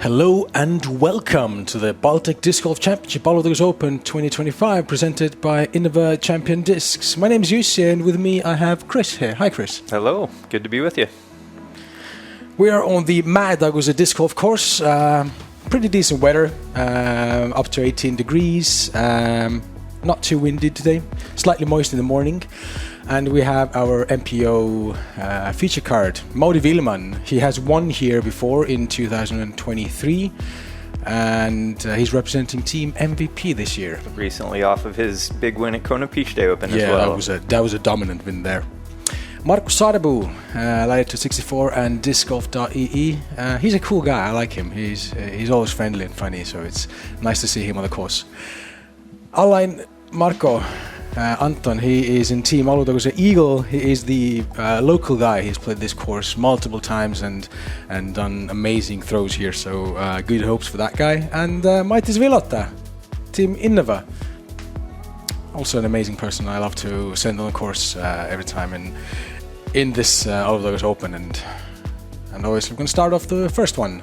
Hello and welcome to the Baltic Disc Golf Championship Alutaguse Open 2025 presented by Innova Champion Discs. My name is Jussi and with me I have Chris here. Hi Chris. Hello, good to be with you. We are on the Alutaguse disc golf course. Pretty decent weather, up to 18 degrees, not too windy today, slightly moist in the morning. And we have our MPO feature card, Mauri Villmann. He has won here before in 2023, and he's representing Team MVP this year. Recently off of his big win at Kona Peach Day Open as well. Yeah, that was a dominant win there. Markus Saarepuu, Lighter 64 and discgolf.ee. He's a cool guy, I like him. He's always friendly and funny, so it's nice to see him on the course. Allain-Marco Anton, he is in Team Alutaguse Eagle. He is the local guy. He's played this course multiple times and done amazing throws here, so good hopes for that guy. And Mathias Villota, Team Innova. Also an amazing person I love to send on the course every time in this Alutaguse Open. And always we're going to start off the first one.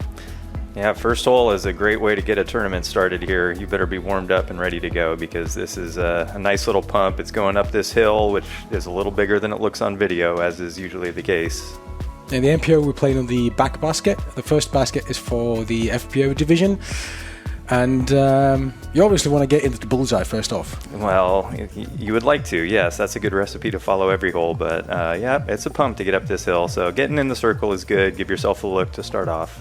Yeah, first hole is a great way to get a tournament started here. You better be warmed up and ready to go because this is a nice little pump. It's going up this hill, which is a little bigger than it looks on video, as is usually the case. In the MPO, we played on the back basket. The first basket is for the FPO division. And you obviously want to get into the bullseye first off. Well, you would like to, yes. That's a good recipe to follow every hole. But yeah, it's a pump to get up this hill. So getting in the circle is good. Give yourself a look to start off.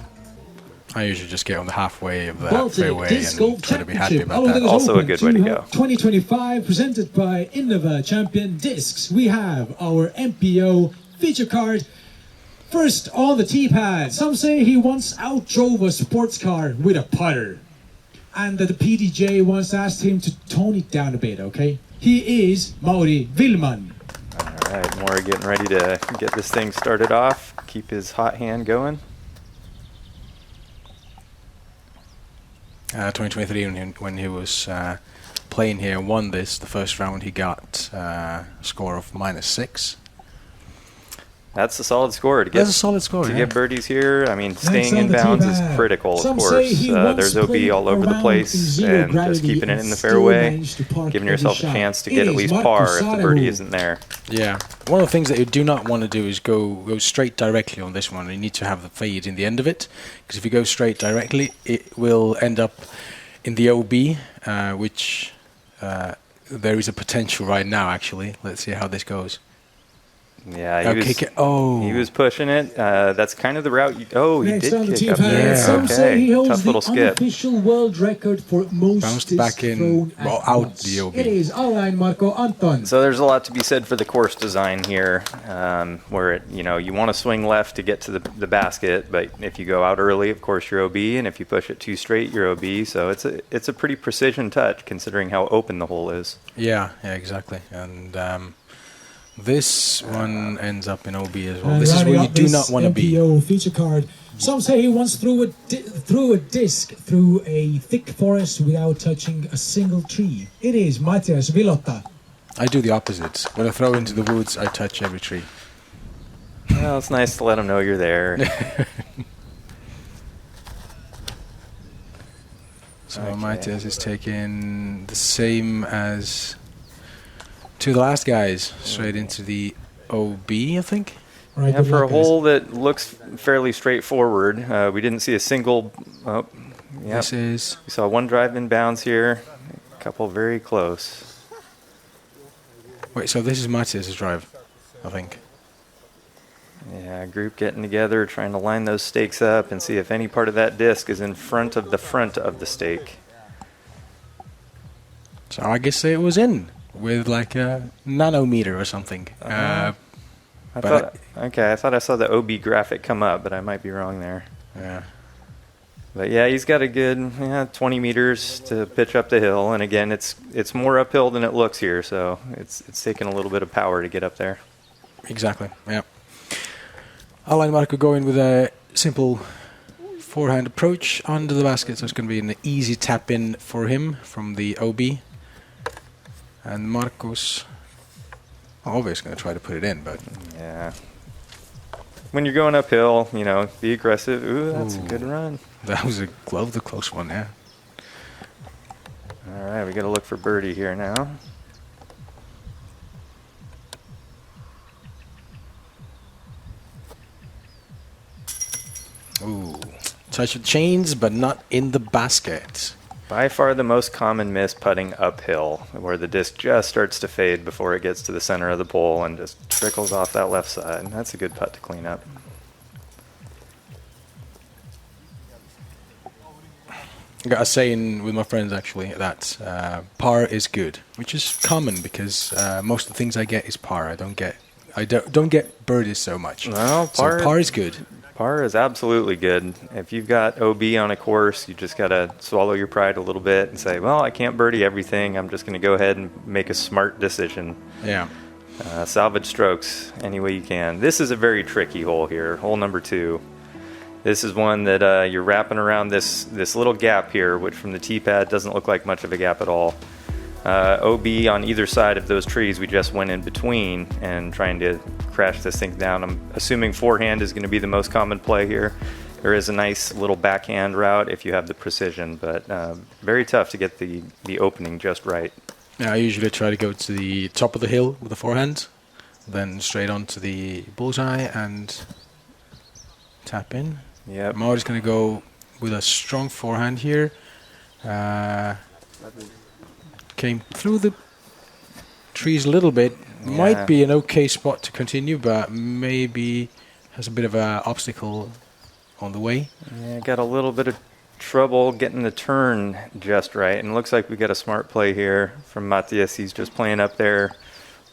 I usually just get on the halfway of the Baltic fairway and try to be happy about that. Also a good way to go. 2025 presented by Innova Champion Discs. We have our MPO feature card. First on the tee pad. Some say he once outdrove a sports car with a putter. And that the PDGA once asked him to tone it down a bit, okay? He is Mauri Villmann. All right, Mauri getting ready to get this thing started off. Keep his hot hand going. 2023 when he was playing here and won this, the first round he got a score of -6. That's a solid score to get. That's a solid score to get birdies here. I mean, staying in bounds is critical, of course. There's OB all over the place, and just keeping it in the fairway, giving yourself a chance to get at least par if the birdie isn't there. Yeah, one of the things that you do not want to do is go straight directly on this one. You need to have the fade in the end of it, because if you go straight directly, it will end up in the OB, which there is a potential right now. Actually, let's see how this goes. Yeah, he was pushing it. That's kind of the route. He did kick up there. Some say he holds tough little the skip. unofficial world record for most bounced back in, out the OB. It is Allain-Marco Anton. So there's a lot to be said for the course design here, where you want to swing left to get to the basket, but if you go out early, of course you're OB, and if you push it too straight, you're OB. So it's a pretty precision touch considering how open the hole is. Yeah, exactly, and. This one ends up in OB as well. This is where you do not want to be. MPO feature card. Some say he once threw a disc through a thick forest without touching a single tree. It is Mathias Villota. I do the opposite. When I throw into the woods, I touch every tree. Well, it's nice to let him know you're there. So Mathias is taking the same as to the last guys, straight into the OB, I think. Right, yeah, for a hole that looks fairly straightforward, we didn't see a single. We saw one drive in bounds here, a couple very close. Wait, so this is Mathias' drive, I think. Yeah, group getting together, trying to line those stakes up and see if any part of that disc is in front of the stake. So I guess it was in. With like a nanometer or something. I thought I saw the OB graphic come up, but I might be wrong there. Yeah. But yeah, he's got a good 20 meters to pitch up the hill, and again, it's more uphill than it looks here, so it's taking a little bit of power to get up there. Exactly. Yeah. Allain-Marco going with a simple forehand approach under the basket, so it's going to be an easy tap in for him from the OB. And Markus, obviously going to try to put it in, but yeah, when you're going uphill, you know, be aggressive. Ooh, that's a good run. That was a close one, yeah. All right, we got to look for birdie here now. Ooh, touch of chains, but not in the basket. By far the most common miss putting uphill, where the disc just starts to fade before it gets to the center of the pole and just trickles off that left side. That's a good putt to clean up. I got a saying with my friends actually that par is good, which is common because most of the things I get is par. I don't get birdies so much. Well, so par is good. Par is absolutely good. If you've got OB on a course, you just got to swallow your pride a little bit and say, well, I can't birdie everything. I'm just going to go ahead and make a smart decision. Yeah. Salvage strokes any way you can. This is a very tricky hole here, hole number 2. This is one that you're wrapping around this little gap here, which from the tee pad doesn't look like much of a gap at all. OB on either side of those trees we just went in between and trying to crash this thing down. I'm assuming forehand is going to be the most common play here. There is a nice little backhand route if you have the precision, but very tough to get the opening just right. Yeah, I usually try to go to the top of the hill with the forehand, then straight onto the bullseye and tap in. Yep. Mauri's going to go with a strong forehand here. Came through the trees a little bit. Yeah. Might be an okay spot to continue, but maybe has a bit of an obstacle on the way. Yeah, got a little bit of trouble getting the turn just right. And it looks like we got a smart play here from Mathias. He's just playing up there,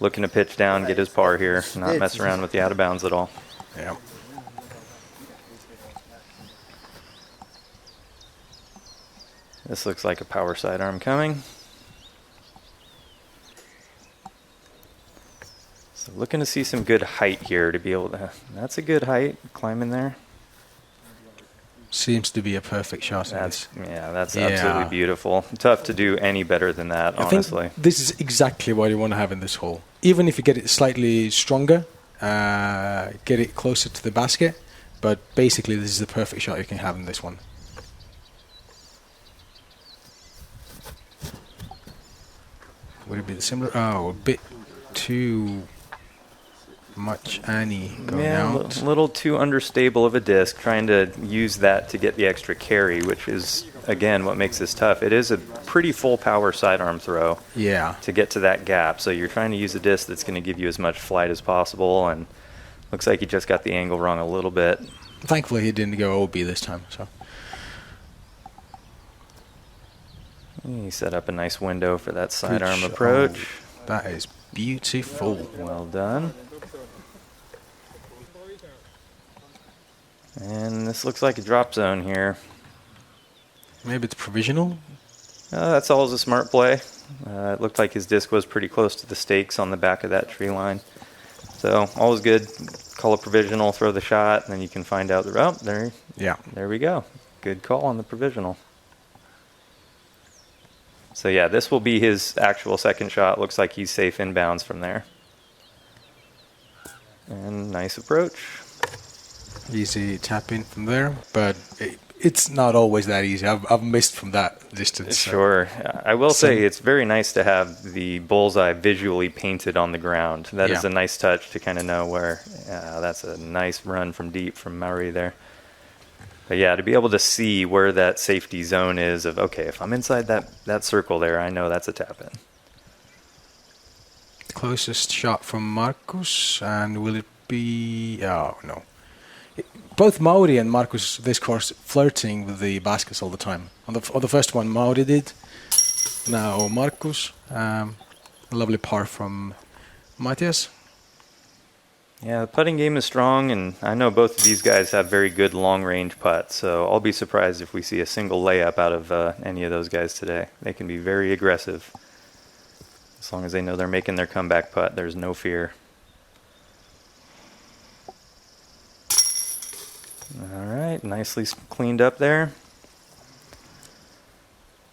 looking to pitch down, get his par here, not mess around with the out of bounds at all. Yeah. This looks like a power sidearm coming. So looking to see some good height here to be able to, that's a good height, climbing there. Seems to be a perfect shot. That's absolutely beautiful. Tough to do any better than that, honestly. I think this is exactly what you want to have in this hole. Even if you get it slightly stronger, get it closer to the basket, but basically this is the perfect shot you can have in this one. Would it be the similar? Oh, a bit too much Annie going out. A little too understable of a disc, trying to use that to get the extra carry, which is, again, what makes this tough. It is a pretty full power sidearm throw to get to that gap. So you're trying to use a disc that's going to give you as much flight as possible, and looks like he just got the angle wrong a little bit. Thankfully, he didn't go OB this time. So he set up a nice window for that sidearm approach. Oh, that is beautiful. Well done. And this looks like a drop zone here. Maybe it's provisional. That's always a smart play. It looked like his disc was pretty close to the stakes on the back of that tree line. So always good. Call a provisional, throw the shot, and then you can find out the route. There we go. Good call on the provisional. So yeah, this will be his actual second shot. Looks like he's safe inbounds from there. And nice approach. Easy tap in from there, but it's not always that easy. I've missed from that distance. Sure. I will say it's very nice to have the bullseye visually painted on the ground. That is a nice touch to kind of know where. That's a nice run from deep from Mauri there. But yeah, to be able to see where that safety zone is of, okay, if I'm inside that circle there, I know that's a tap in. Closest shot from Markus, and will it be... Oh, no. Both Mauri and Markus this course flirting with the baskets all the time. On the first one, Mauri did. Now Markus. A lovely par from Mathias. Yeah, the putting game is strong, and I know both of these guys have very good long-range putts, so I'll be surprised if we see a single layup out of any of those guys today. They can be very aggressive. As long as they know they're making their comeback putt, there's no fear. All right, nicely cleaned up there.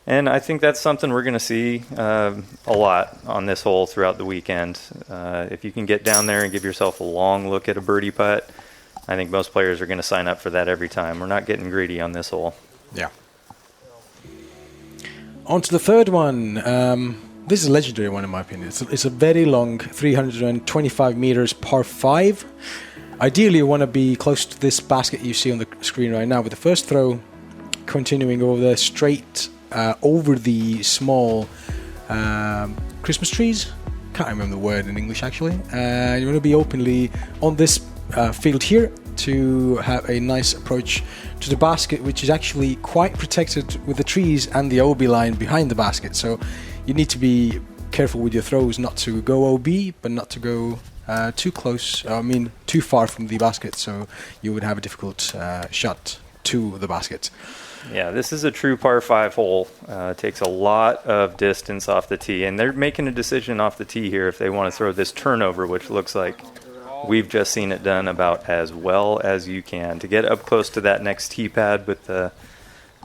And I think that's something we're going to see a lot on this hole throughout the weekend. If you can get down there and give yourself a long look at a birdie putt, I think most players are going to sign up for that every time. We're not getting greedy on this hole. Yeah. On to the third one. This is a legendary one in my opinion. It's a very long 325 meters par 5. Ideally you want to be close to this basket you see on the screen right now, with the first throw continuing over the straight over the small Christmas trees. Can't remember the word in English actually. You want to be openly on this field here to have a nice approach to the basket, which is actually quite protected with the trees and the OB line behind the basket. So you need to be careful with your throws, not to go OB, but not to go too close, too far from the basket, so you would have a difficult shot to the basket. Yeah, this is a true par 5 hole. It takes a lot of distance off the tee, and they're making a decision off the tee here if they want to throw this turnover, which looks like we've just seen it done about as well as you can. To get up close to that next tee pad with the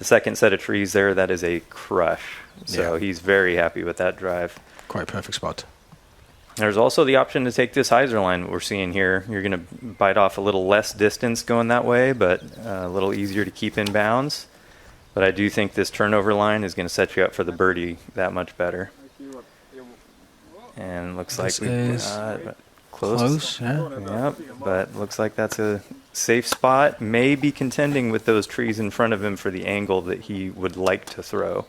second set of trees there, that is a crush. So he's very happy with that drive. Quite perfect spot. There's also the option to take this hyzer line we're seeing here. You're going to bite off a little less distance going that way, but a little easier to keep in bounds. But I do think this turnover line is going to set you up for the birdie that much better. And looks like we got close. Yeah. Yep, but looks like that's a safe spot. May be contending with those trees in front of him for the angle that he would like to throw.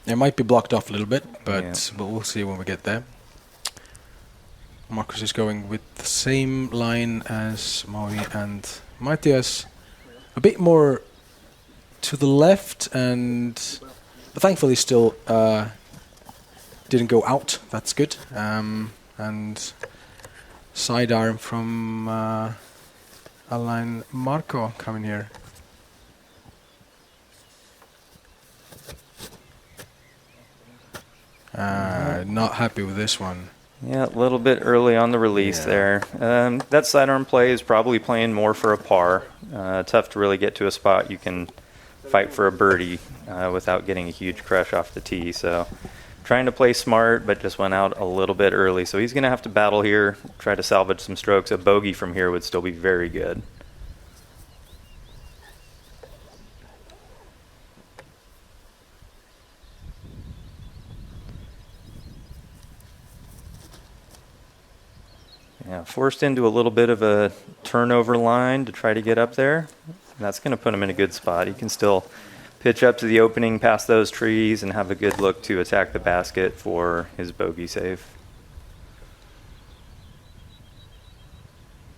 It might be blocked off a little bit, but we'll see when we get there. Markus is going with the same line as Mauri and Matthias. A bit more to the left, but thankfully still didn't go out. That's good. And sidearm from Allain-Marco coming here. Not happy with this one. Yeah, a little bit early on the release there. That sidearm play is probably playing more for a par. Tough to really get to a spot you can fight for a birdie without getting a huge crush off the tee. So trying to play smart, but just went out a little bit early. So he's going to have to battle here, try to salvage some strokes. A bogey from here would still be very good. Yeah, forced into a little bit of a turnover line to try to get up there. That's going to put him in a good spot. He can still pitch up to the opening past those trees and have a good look to attack the basket for his bogey save.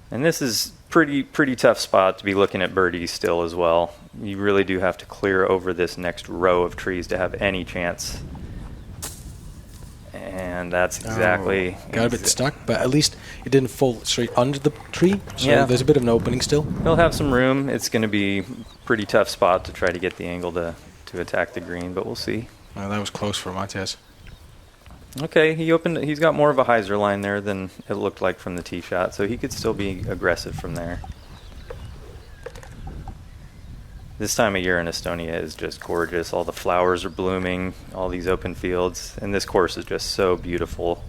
And this is pretty tough spot to be looking at birdies still as well. You really do have to clear over this next row of trees to have any chance. And that's exactly... got a bit stuck, but at least it didn't fall straight under the tree, so there's a bit of an opening still. He'll have some room. It's going to be a pretty tough spot to try to get the angle to attack the green, but we'll see. That was close for Matthias. Okay, he's got more of a hyzer line there than it looked like from the tee shot, so he could still be aggressive from there. This time of year in Estonia is just gorgeous. All the flowers are blooming, all these open fields, and this course is just so beautiful.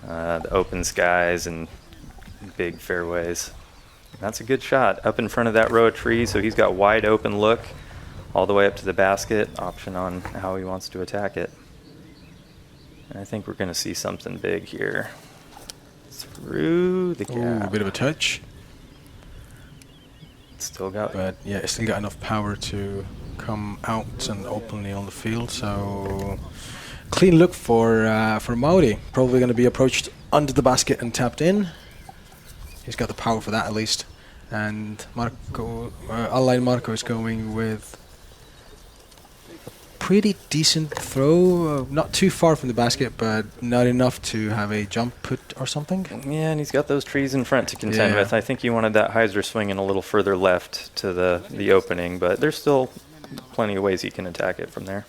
The open skies and big fairways. That's a good shot up in front of that row of trees, so he's got wide open look all the way up to the basket, option on how he wants to attack it. And I think we're going to see something big here. Through the gap. Ooh, a bit of a touch. Still got, but it's still got enough power to come out and openly on the field. So clean look for Mauri. Probably going to be approached under the basket and tapped in. He's got the power for that at least. And Allain-Marco is going with a pretty decent throw. Not too far from the basket, but not enough to have a jump put or something. Yeah, and he's got those trees in front to contend with. I think you wanted that hyzer swinging a little further left to the opening, but there's still plenty of ways he can attack it from there.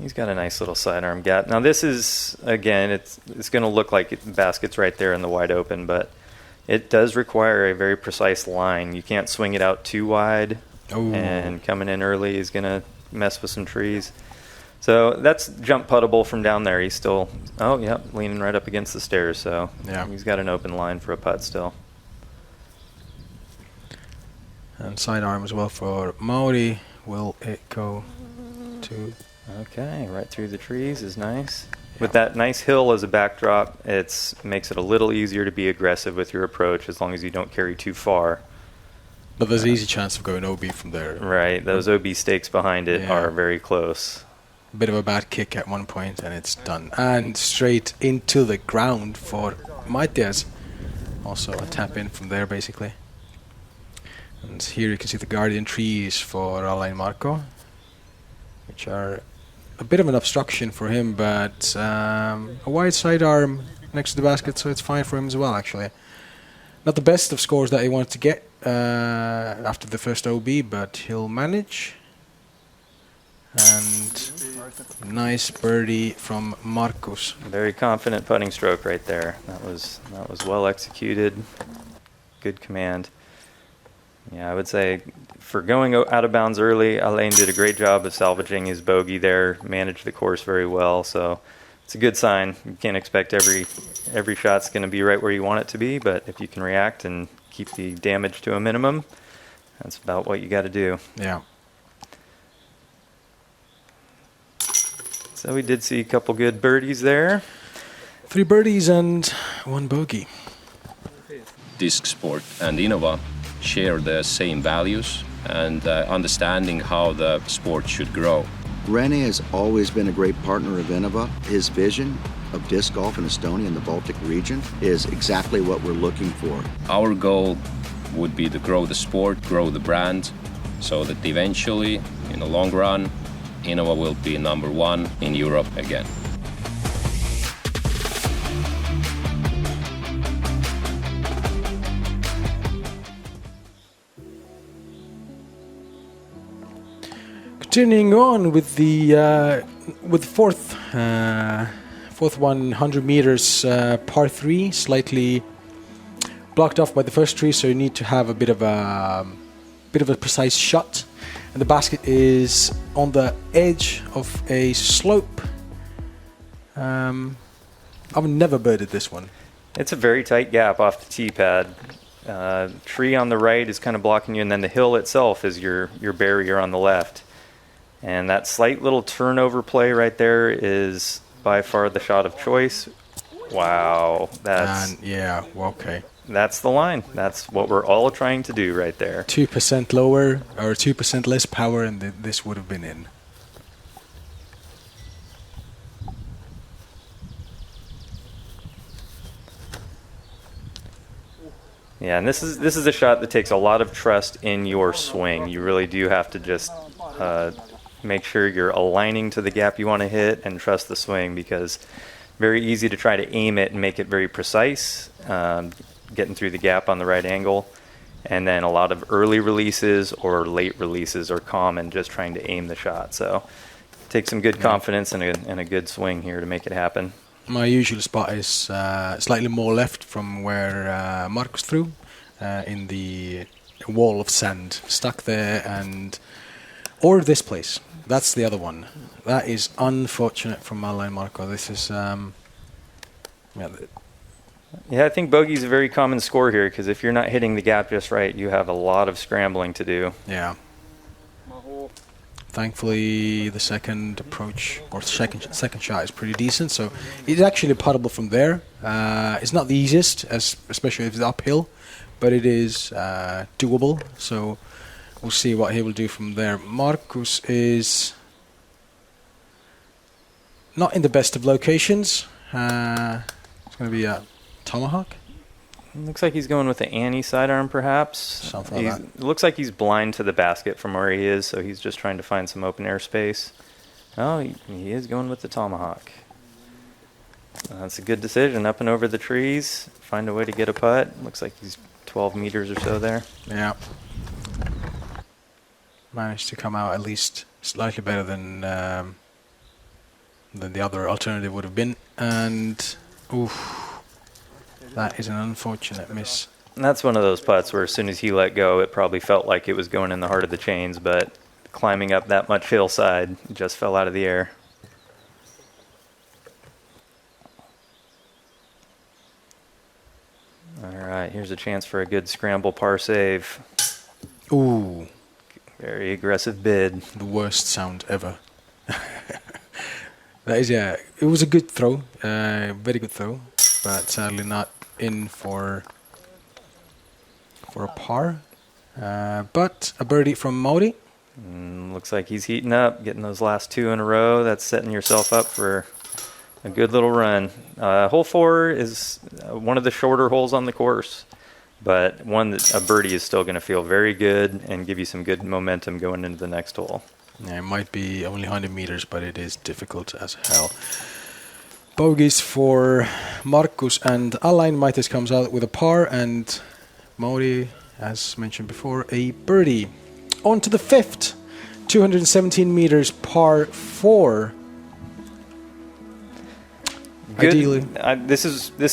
He's got a nice little sidearm gap. Now this is, again, it's going to look like the basket's right there in the wide open, but it does require a very precise line. You can't swing it out too wide. Ooh. And coming in early is going to mess with some trees. So that's jump puttable from down there. He's still, oh, yeah, leaning right up against the stairs. So Yeah. he's got an open line for a putt still. And sidearm as well for Mauri. Will it go to... Okay, right through the trees is nice. With that nice hill as a backdrop, makes it a little easier to be aggressive with your approach as long as you don't carry too far. But there's an easy chance of going OB from there. Right, those OB stakes behind it are very close. Bit of a bad kick at one point and it's done. And straight into the ground for Mathias. Also a tap in from there basically. And here you can see the guardian trees for Allain-Marco, which are a bit of an obstruction for him, but a wide sidearm next to the basket, so it's fine for him as well actually. Not the best of scores that he wanted to get after the first OB, but he'll manage. And nice birdie from Markus. Very confident putting stroke right there. That was well executed. Good command. Yeah, I would say for going out of bounds early, Allain did a great job of salvaging his bogey there, managed the course very well. So it's a good sign. You can't expect every shot's going to be right where you want it to be, but if you can react and keep the damage to a minimum, that's about what you got to do. Yeah. So we did see a couple good birdies there. 3 birdies and 1 bogey. Disc sport and Innova share the same values and understanding how the sport should grow. Rene has always been a great partner of Innova. His vision of disc golf in Estonia and the Baltic region is exactly what we're looking for. Our goal would be to grow the sport, grow the brand, so that eventually, in the long run, Innova will be #1 in Europe again. Continuing on with the fourth 100 meters par 3, slightly blocked off by the first tree, so you need to have a bit of a precise shot. And the basket is on the edge of a slope. I've never birded this one. It's a very tight gap off the tee pad. Tree on the right is kind of blocking you, and then the hill itself is your barrier on the left. And that slight little turnover play right there is by far the shot of choice. Wow, okay. That's the line. That's what we're all trying to do right there. 2% lower or 2% less power, and this would have been in. Yeah, and this is a shot that takes a lot of trust in your swing. You really do have to just make sure you're aligning to the gap you want to hit and trust the swing, because very easy to try to aim it and make it very precise, getting through the gap on the right angle. And then a lot of early releases or late releases are common, just trying to aim the shot. So take some good confidence and a good swing here to make it happen. My usual spot is slightly more left from where Markus threw, in the wall of sand, stuck there, or this place. That's the other one. That is unfortunate from Allain-Marco. This is Yeah, I think bogey's a very common score here, because if you're not hitting the gap just right, you have a lot of scrambling to do. Yeah. Thankfully, the second approach or second shot is pretty decent, so it's actually puttable from there. It's not the easiest, especially if it's uphill, but it is doable. So we'll see what he will do from there. Markus is not in the best of locations. It's going to be a tomahawk. Looks like he's going with the Annie sidearm, perhaps. Something like that. It looks like he's blind to the basket from where he is, so he's just trying to find some open air space. Oh, he is going with the tomahawk. That's a good decision. Up and over the trees, find a way to get a putt. Looks like he's 12 meters or so there. Yeah. Managed to come out at least slightly better than the other alternative would have been. And, oof. That is an unfortunate miss. And that's one of those putts where as soon as he let go, it probably felt like it was going in the heart of the chains, but climbing up that much hillside, it just fell out of the air. here's a chance for a good scramble par save. Ooh, Very aggressive bid. the worst sound ever. That is, yeah, it was a good throw, very good throw, but sadly not in for a par. But a birdie from Mauri. Looks like he's heating up, getting those last 2 in a row. That's setting yourself up for a good little run. Hole 4 is one of the shorter holes on the course, but one that a birdie is still going to feel very good and give you some good momentum going into the next hole. Yeah, it might be only 100 meters, but it is difficult as hell. Bogeys for Markus and Allain. Mathias comes out with a par, and Mauri, as mentioned before, a birdie. On to the 5th, 217 meters, par 4. Good. Ideally. This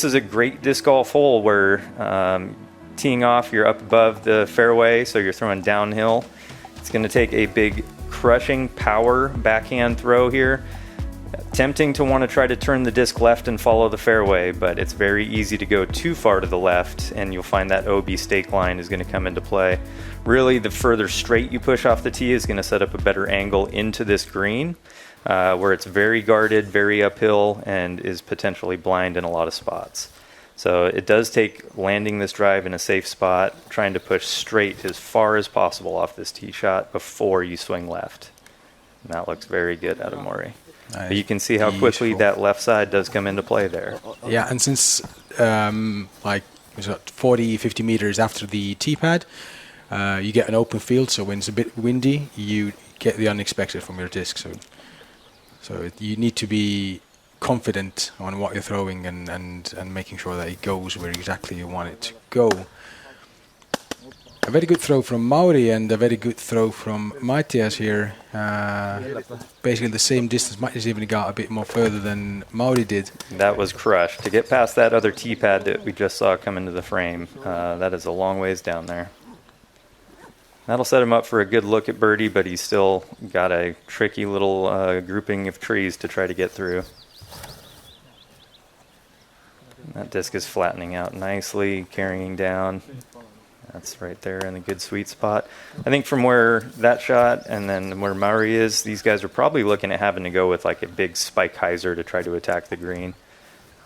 is a great disc golf hole where teeing off, you're up above the fairway, so you're throwing downhill. It's going to take a big crushing power backhand throw here. Tempting to want to try to turn the disc left and follow the fairway, but it's very easy to go too far to the left, and you'll find that OB stake line is going to come into play. Really, the further straight you push off the tee is going to set up a better angle into this green, where it's very guarded, very uphill, and is potentially blind in a lot of spots. So it does take landing this drive in a safe spot, trying to push straight as far as possible off this tee shot before you swing left. And that looks very good out of Mauri. Nice. But you can see how quickly that left side does come into play there. Yeah, and since like 40, 50 meters after the tee pad, you get an open field, so when it's a bit windy, you get the unexpected from your disc. So you need to be confident on what you're throwing and making sure that it goes where exactly you want it to go. A very good throw from Mauri and a very good throw from Mathias here. Basically the same distance. Mathias even got a bit more further than Mauri did. That was crushed. To get past that other tee pad that we just saw come into the frame, that is a long ways down there. That'll set him up for a good look at birdie, but he's still got a tricky little grouping of trees to try to get through. That disc is flattening out nicely, carrying down. That's right there in a good sweet spot. I think from where that shot and then where Mauri is, these guys are probably looking at having to go with like a big spike hyzer to try to attack the green.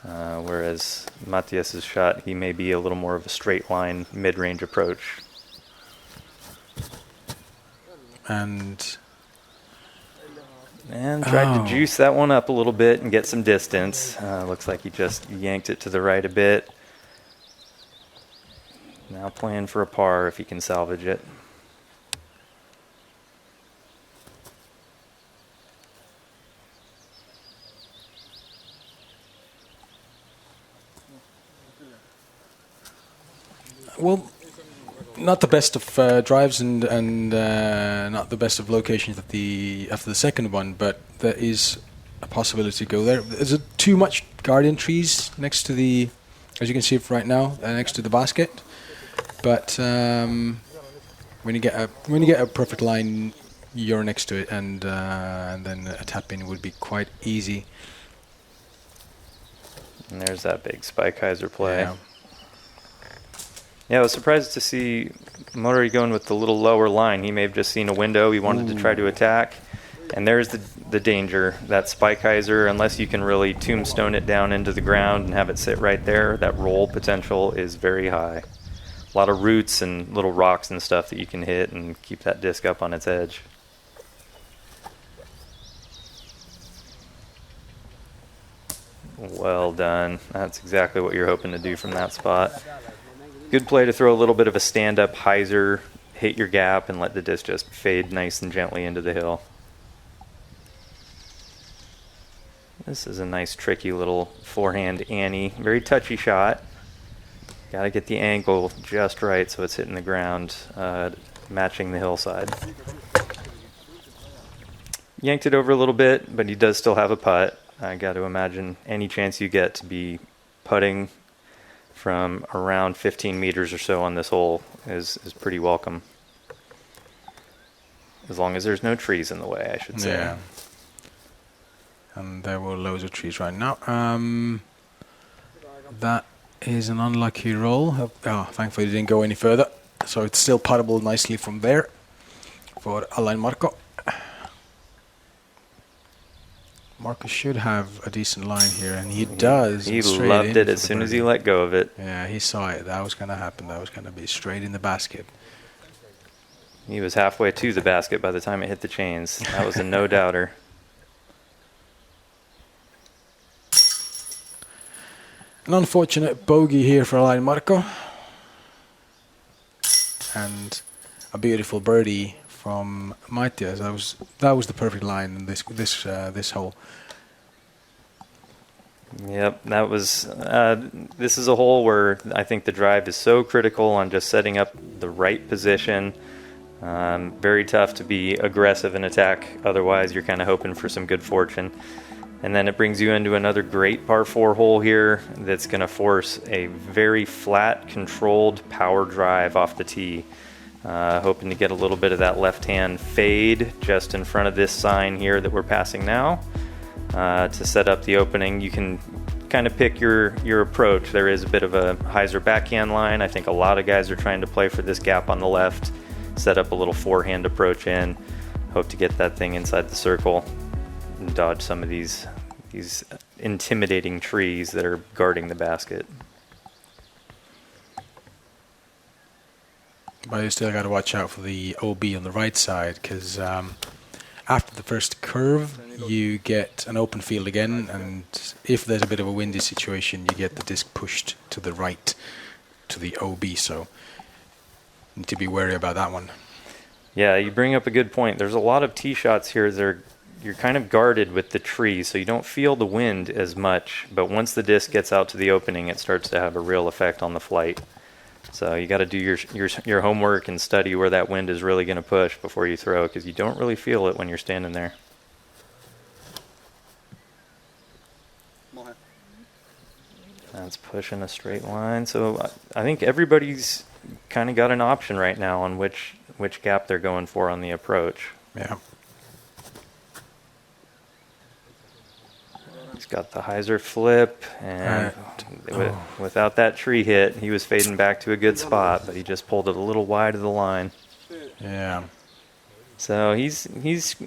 Whereas Mathias's shot, he may be a little more of a straight line mid-range approach. And tried to juice that one up a little bit and get some distance. Looks like he just yanked it to the right a bit. Now playing for a par if he can salvage it. well, not the best of drives and not the best of locations after the second one, but there is a possibility to go there. There's too much guardian trees next to the, as you can see right now, next to the basket. But when you get a perfect line, you're next to it, and then a tap in would be quite easy. And there's that big spike hyzer play. Yeah, I was surprised to see Mauri going with the little lower line. He may have just seen a window he wanted to try to attack. And there's the danger. That spike hyzer, unless you can really tombstone it down into the ground and have it sit right there, that roll potential is very high. A lot of roots and little rocks and stuff that you can hit and keep that disc up on its edge. Well done. That's exactly what you're hoping to do from that spot. Good play to throw a little bit of a stand-up hyzer, hit your gap, and let the disc just fade nice and gently into the hill. This is a nice, tricky little forehand Annie. Very touchy shot. Got to get the angle just right so it's hitting the ground, matching the hillside. Yanked it over a little bit, but he does still have a putt. I got to imagine any chance you get to be putting from around 15 meters or so on this hole is pretty welcome. As long as there's no trees in the way, I should say. Yeah. And there were loads of trees right now. That is an unlucky roll. Thankfully it didn't go any further. So it's still puttable nicely from there for Allain-Marco. Marcus should have a decent line here, and he does. He loved it as soon as he let go of it. Yeah, he saw it. That was going to happen. That was going to be straight in the basket. He was halfway to the basket by the time it hit the chains. That was a no-doubter. An unfortunate bogey here for Allain-Marco. And a beautiful birdie from Mathias. That was the perfect line in this hole. Yep, that was. This is a hole where I think the drive is so critical on just setting up the right position. Very tough to be aggressive and attack. Otherwise, you're kind of hoping for some good fortune. And then it brings you into another great par 4 hole here that's going to force a very flat, controlled power drive off the tee. Hoping to get a little bit of that left-hand fade just in front of this sign here that we're passing now to set up the opening. You can kind of pick your approach. There is a bit of a hyzer backhand line. I think a lot of guys are trying to play for this gap on the left, set up a little forehand approach in, hope to get that thing inside the circle and dodge some of these intimidating trees that are guarding the basket. But you still got to watch out for the OB on the right side, because after the first curve you get an open field again, and if there's a bit of a windy situation you get the disc pushed to the right to the OB, so need to be wary about that one. Yeah, you bring up a good point. There's a lot of tee shots here that you're kind of guarded with the tree, so you don't feel the wind as much, but once the disc gets out to the opening it starts to have a real effect on the flight. So you got to do your homework and study where that wind is really going to push before you throw, because you don't really feel it when you're standing there. That's pushing a straight line. So I think everybody's kind of got an option right now on which gap they're going for on the approach. Yeah. He's got the hyzer flip, and without that tree hit, he was fading back to a good spot, but he just pulled it a little wide of the line. Yeah. So he's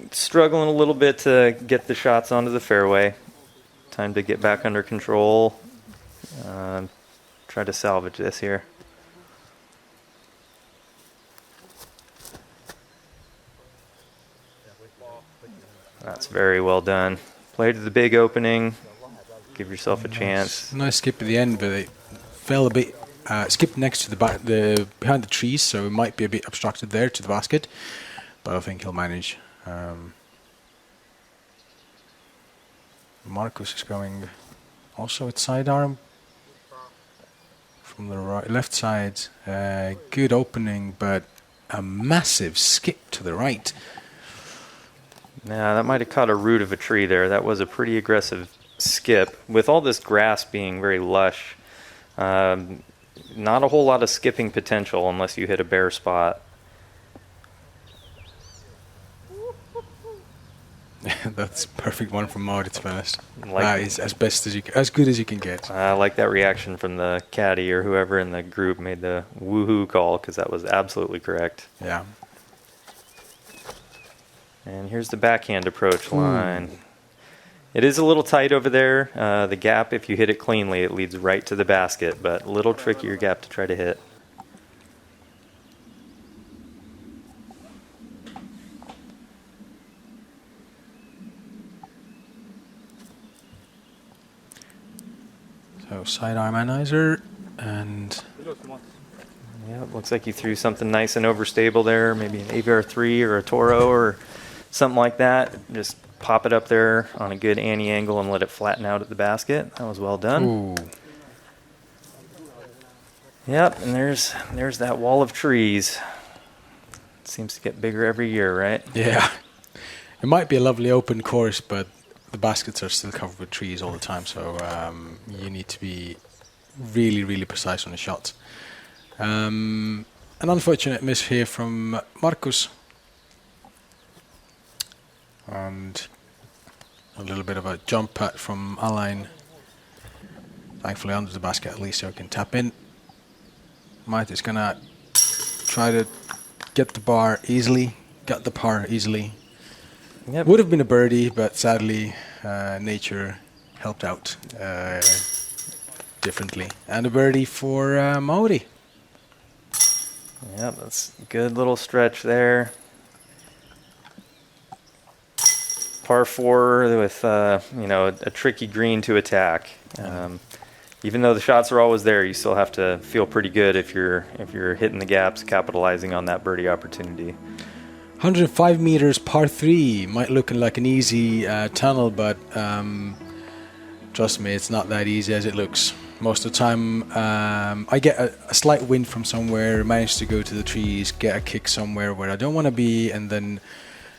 struggling a little bit to get the shots onto the fairway. Time to get back under control. Try to salvage this here. That's very well done. Play to the big opening. Give yourself a chance. Nice skip at the end, but it fell a bit. Skipped next to the behind the trees, so it might be a bit obstructed there to the basket. But I think he'll manage. Markus is going also at sidearm from the left side. Good opening, but a massive skip to the right. Yeah, that might have caught a root of a tree there. That was a pretty aggressive skip. With all this grass being very lush, not a whole lot of skipping potential unless you hit a bare spot. That's a perfect one from Mauri, to be honest. Like, is as good as you can get. I like that reaction from the caddy or whoever in the group made the woohoo call, because that was absolutely correct. Yeah. And here's the backhand approach line. It is a little tight over there. The gap, if you hit it cleanly, it leads right to the basket, but a little trickier gap to try to hit. So sidearm anizer, and yeah, it looks like you threw something nice and overstable there, maybe an AVR3 or a Toro or something like that. Just pop it up there on a good Annie angle and let it flatten out at the basket. That was well done. ooh. Yep, and there's that wall of trees. It seems to get bigger every year, right? Yeah. It might be a lovely open course, but the baskets are still covered with trees all the time, so you need to be really, really precise on the shots. An unfortunate miss here from Markus. And a little bit of a jump putt from Allain. Thankfully under the basket at least, so it can tap in. Mate is gonna try to get the bar easily, got the par easily. Yep. Would have been a birdie, but sadly nature helped out differently. And a birdie for Mauri. Yeah, that's a good little stretch there. Par 4 with a tricky green to attack. Even though the shots are always there, you still have to feel pretty good if you're hitting the gaps, capitalizing on that birdie opportunity. 105 meters, par 3. Might look like an easy tunnel, but trust me, it's not that easy as it looks. Most of the time, I get a slight wind from somewhere, manage to go to the trees, get a kick somewhere where I don't want to be, and then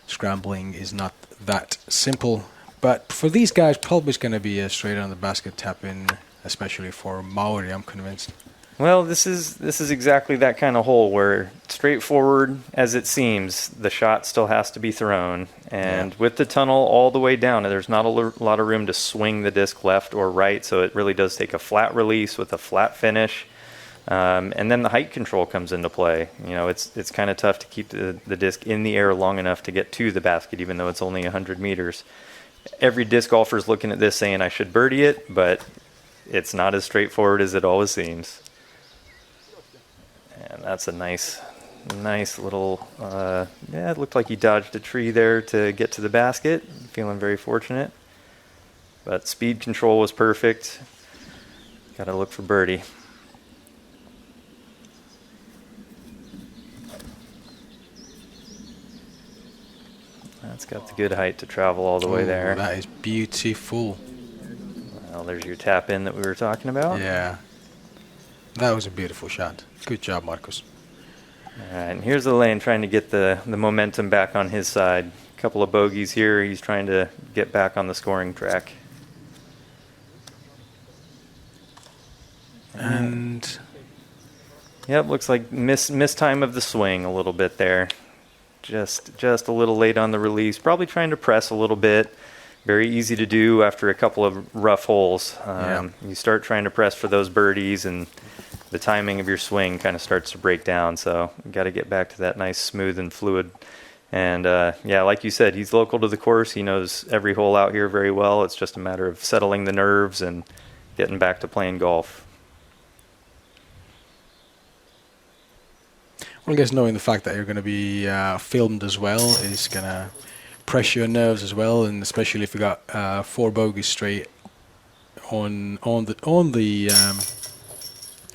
scrambling is not that simple. But for these guys, probably it's going to be a straight on the basket tap in, especially for Mauri, I'm convinced. Well, this is exactly that kind of hole where, straightforward as it seems, the shot still has to be thrown. And with the tunnel all the way down, there's not a lot of room to swing the disc left or right, so it really does take a flat release with a flat finish. And then the height control comes into play. It's kind of tough to keep the disc in the air long enough to get to the basket, even though it's only 100 meters. Every disc golfer is looking at this saying, I should birdie it, but it's not as straightforward as it always seems. And that's a nice little, it looked like he dodged a tree there to get to the basket. Feeling very fortunate. But speed control was perfect. Got to look for birdie. That's got the good height to travel all the way there. That is beautiful. Well, there's your tap in that we were talking about. Yeah. That was a beautiful shot. Good job, Markus. All right, and here's Allain trying to get the momentum back on his side. A couple of bogeys here. He's trying to get back on the scoring track. And yep, looks like miss time of the swing a little bit there. Just a little late on the release. Probably trying to press a little bit. Very easy to do after a couple of rough holes. You start trying to press for those birdies, and the timing of your swing kind of starts to break down. So you got to get back to that nice, smooth, and fluid. And like you said, he's local to the course. He knows every hole out here very well. It's just a matter of settling the nerves and getting back to playing golf. Well, I guess knowing the fact that you're going to be filmed as well is going to pressure your nerves as well, and especially if you got 4 bogeys straight on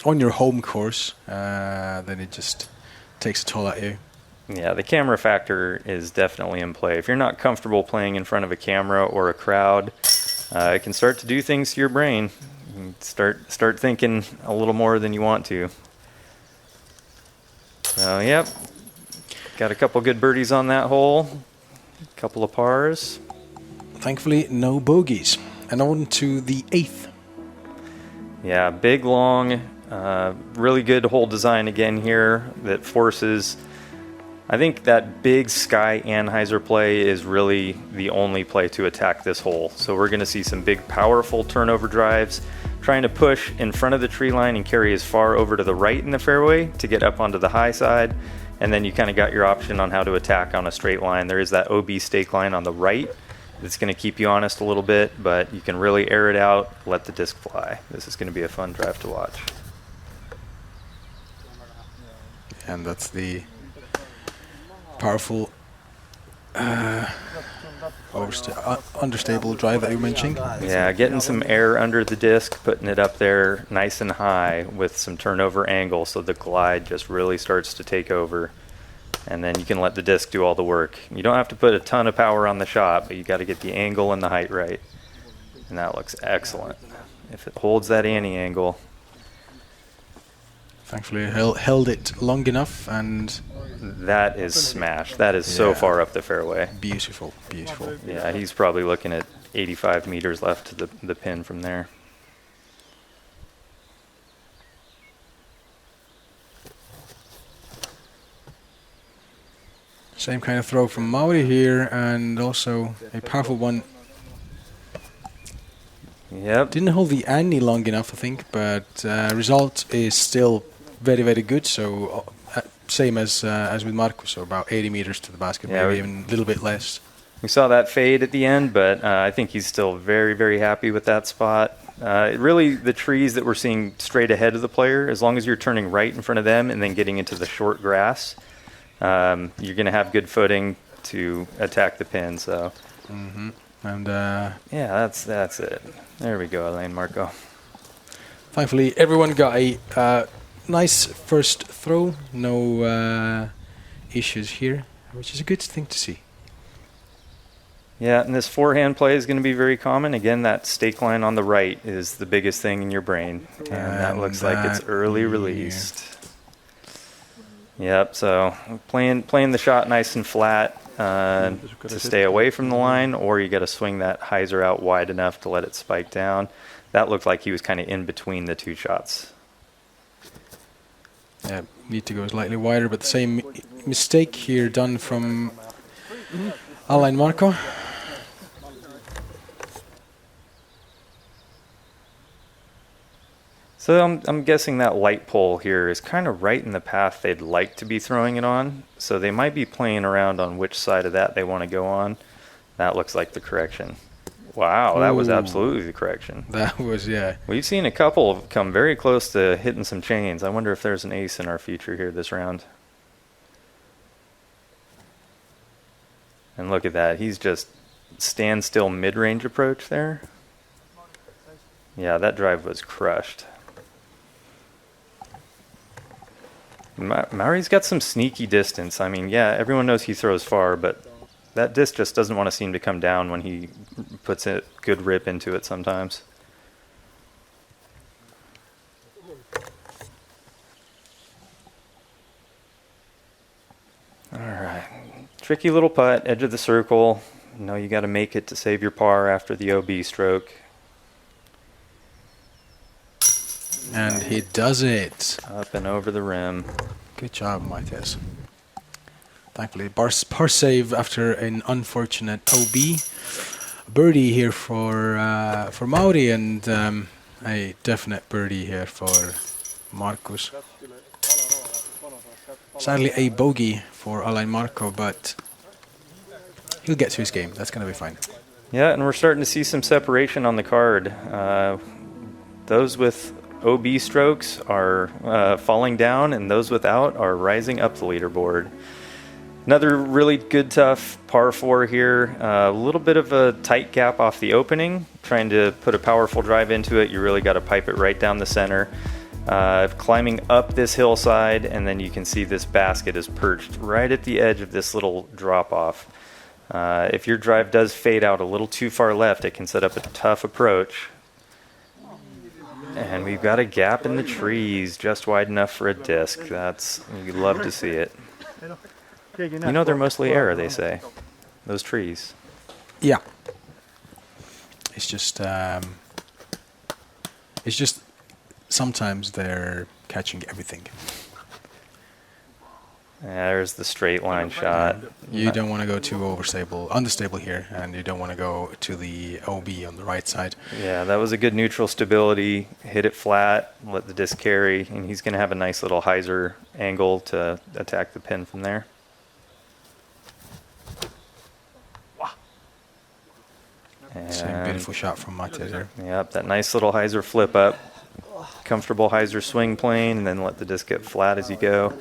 your home course, then it just takes a toll at you. Yeah, the camera factor is definitely in play. If you're not comfortable playing in front of a camera or a crowd, it can start to do things to your brain. You start thinking a little more than you want to. So, yep, got a couple good birdies on that hole, a couple of pars. Thankfully, no bogeys. And on to the 8th. Yeah, big, long, really good hole design again here that forces. I think that big sky anhyzer play is really the only play to attack this hole. So we're going to see some big, powerful turnover drives, trying to push in front of the tree line and carry as far over to the right in the fairway to get up onto the high side. And then you kind of got your option on how to attack on a straight line. There is that OB stake line on the right that's going to keep you honest a little bit, but you can really air it out, let the disc fly. This is going to be a fun drive to watch. And that's the powerful understable drive that you mentioned. Yeah, getting some air under the disc, putting it up there nice and high with some turnover angle so the glide just really starts to take over. And then you can let the disc do all the work. You don't have to put a ton of power on the shot, but you got to get the angle and the height right. And that looks excellent. If it holds that ante angle. Thankfully, held it long enough, and that is smashed. That is so far up the fairway. Beautiful, beautiful. Yeah, he's probably looking at 85 meters left to the pin from there. Same kind of throw from Mauri here, and also a powerful one. Yep. Didn't hold the Annie long enough, I think, but result is still very, very good. So same as with Markus, so about 80 meters to the basket, Yeah, maybe even a little bit less. We saw that fade at the end, but I think he's still very, very happy with that spot. Really, the trees that we're seeing straight ahead of the player, as long as you're turning right in front of them and then getting into the short grass, you're going to have good footing to attack the pin. So, And yeah, that's it. There we go, Allain-Marco. thankfully, everyone got a nice first throw. No issues here, which is a good thing to see. Yeah, and this forehand play is going to be very common. Again, that stake line on the right is the biggest thing in your brain. And that looks like it's early released. Yep, so playing the shot nice and flat to stay away from the line, or you got to swing that hyzer out wide enough to let it spike down. That looked like he was kind of in between the two shots. Yeah, need to go slightly wider, but the same mistake here done from Allain-Marco. So I'm guessing that light pole here is kind of right in the path they'd like to be throwing it on. So they might be playing around on which side of that they want to go on. That looks like the correction. Wow, that was Ooh. absolutely the correction. That was, yeah. We've seen a couple come very close to hitting some chains. I wonder if there's an ace in our future here this round. And look at that. He's just standstill mid-range approach there. Yeah, that drive was crushed. Mauri's got some sneaky distance. I mean, yeah, everyone knows he throws far, but that disc just doesn't want to seem to come down when he puts a good rip into it sometimes. All right. Tricky little putt, edge of the circle. You know, you got to make it to save your par after the OB stroke. And he does it. Up and over the rim. Good job, Matthias. Thankfully, par save after an unfortunate OB. Birdie here for Mauri, and a definite birdie here for Markus. Sadly, a bogey for Allain-Marco, but he'll get to his game. That's going to be fine. Yeah, and we're starting to see some separation on the card. Those with OB strokes are falling down, and those without are rising up the leaderboard. Another really good, tough par 4 here. A little bit of a tight gap off the opening. Trying to put a powerful drive into it, you really got to pipe it right down the center. Climbing up this hillside, and then you can see this basket is perched right at the edge of this little drop-off. If your drive does fade out a little too far left, it can set up a tough approach. And we've got a gap in the trees just wide enough for a disc. You'd love to see it. You know, they're mostly error, they say, those trees. Yeah. It's just sometimes they're catching everything. There's the straight line shot. You don't want to go too understable here, and you don't want to go to the OB on the right side. Yeah, that was a good neutral stability. Hit it flat, let the disc carry, and he's going to have a nice little hyzer angle to attack the pin from there. Same beautiful shot from Matthias there. Yep, that nice little hyzer flip up. Comfortable hyzer swing plane, and then let the disc get flat as you go.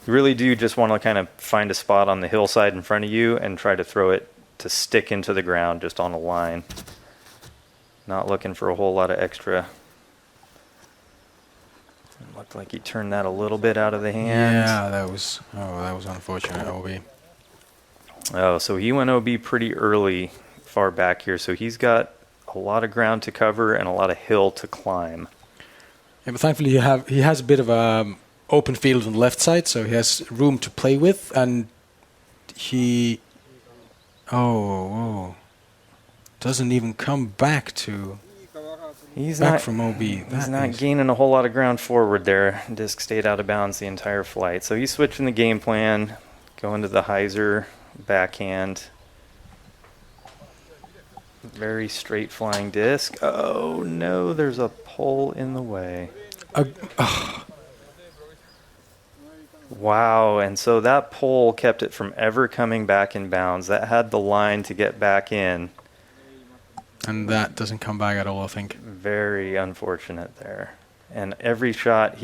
You really do just want to kind of find a spot on the hillside in front of you and try to throw it to stick into the ground just on a line. Not looking for a whole lot of extra. It looked like he turned that a little bit out of the hand. Yeah, that was unfortunate, OB. Oh, so he went OB pretty early, far back here. So he's got a lot of ground to cover and a lot of hill to climb. Yeah, but thankfully he has a bit of open field on the left side, so he has room to play with, and he doesn't even come back from OB. He's not gaining a whole lot of ground forward there. Disc stayed out of bounds the entire flight. So he's switching the game plan, going to the hyzer backhand. Very straight flying disc. Oh no, there's a pole in the way. Wow, and so that pole kept it from ever coming back in bounds. That had the line to get back in. And that doesn't come back at all, I think. Very unfortunate there. And every shot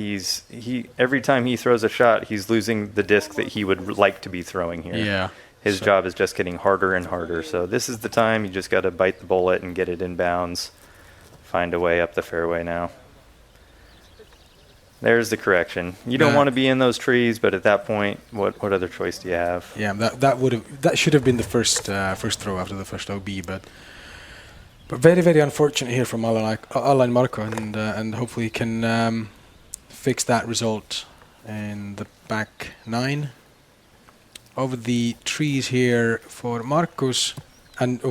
every time he throws a shot, he's losing the disc that he would like to be throwing here. Yeah. His job is just getting harder and harder. So this is the time you just got to bite the bullet and get it in bounds. Find a way up the fairway now. There's the correction. You don't want to be in those trees, but at that point, what other choice do you have? Yeah, that should have been the first throw after the first OB, but very, very unfortunate here from Allain-Marco, and hopefully he can fix that result in the back 9. Over the trees here for Markus, and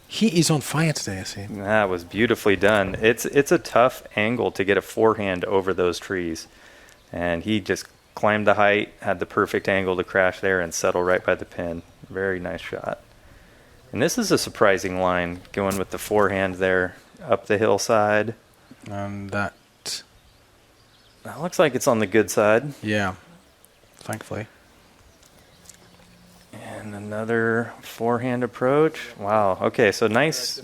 he is on fire today, I see. That was beautifully done. It's a tough angle to get a forehand over those trees. And he just climbed the height, had the perfect angle to crash there and settle right by the pin. Very nice shot. And this is a surprising line, going with the forehand there up the hillside. And that looks like it's on the good side. Yeah, thankfully. And another forehand approach. Wow. Okay, so nice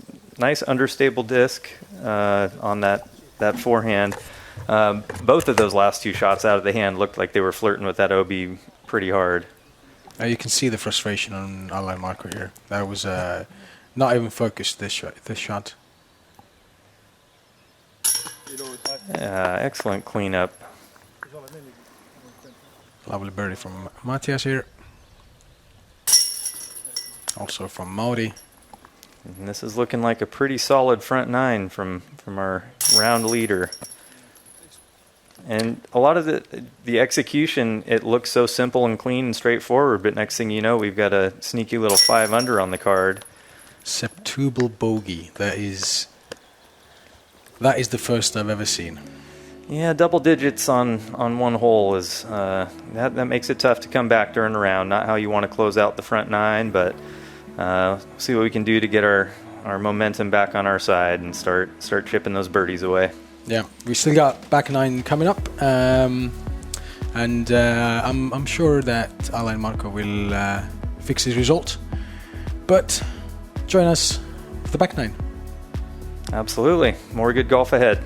understable disc on that forehand. Both of those last 2 shots out of the hand looked like they were flirting with that OB pretty hard. You can see the frustration on Allain-Marco here. That was not even focused, this shot. Excellent cleanup. Lovely birdie from Mathias here. Also from Mauri. And this is looking like a pretty solid front 9 from our round leader. And a lot of the execution, it looks so simple and clean and straightforward, but next thing you know, we've got a sneaky little 5 under on the card. Septuple bogey. That is the first I've ever seen. Yeah, double digits on one hole is that makes it tough to come back during a round. Not how you want to close out the front 9, but see what we can do to get our momentum back on our side and start chipping those birdies away. Yeah, we still got back 9 coming up, and I'm sure that Allain-Marco will fix his result. But join us for the back 9. Absolutely, more good golf ahead.